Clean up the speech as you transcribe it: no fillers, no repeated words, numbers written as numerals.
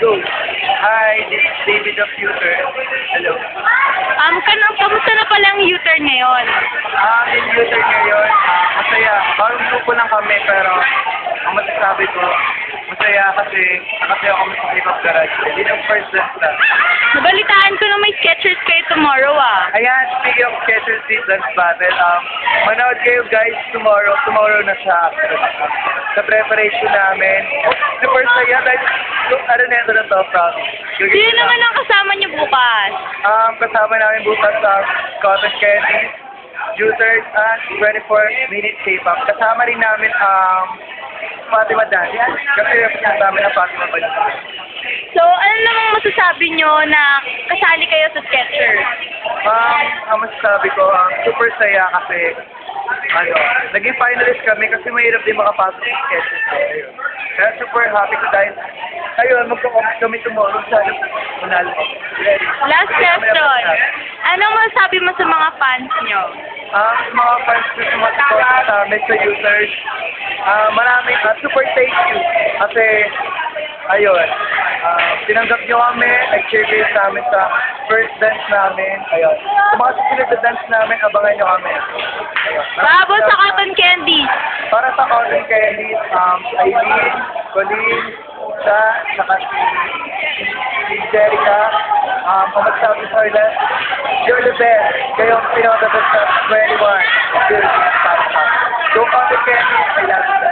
Go. Hi, this is David of U-Turn. Hello. Kamusta na palang U-turn ngayon? Yung U-Turn ngayon, masaya. Parang grupo lang kami, pero ang masasabi ko, masaya kasi ako sa K-pop garage. Hindi ng first dance lang. Nabalitaan ko na may Skechers kayo tomorrow Ayan, speaking of Skechers Street Dance Battle, manood kayo guys tomorrow. Tomorrow na siya. Sa preparation namin. Super saya dahil, ito na to, promise. Sino naman ang kasama niyo bukas? Kasama namin bukas sa Cotton Candy, U-Turn, at 24-minute K-pop. Kasama rin namin Fatima Dan. Kasi kasama namin ang Fatima Dan. So, ano namang masasabi niyo na kasali kayo sa Skechers? Ang masasabi ko, super saya kasi naging finalist kami kasi mahirap din makapasok sa Skechers. Kaya super happy ko dahil magko-compete kami tomorrow sa Manalo. Last question. Anong masasabi mo sa mga fans niyo? Mga fans ko sumasupport sa amin sa users, maraming super thank you. Kasi, tinanggap nyo kami, nag-cheer kayo sa amin sa first dance namin. Sa mga susunod na dance namin, abangan nyo kami. Bravo sa Cotton Candy! Para sa Cotton Candy, Aileen, Colleen, saka si Jerica, kung magsabi sa ila, you're the best. Kayong pinaka-the best sa 21. Go Cotton Candy, I love you.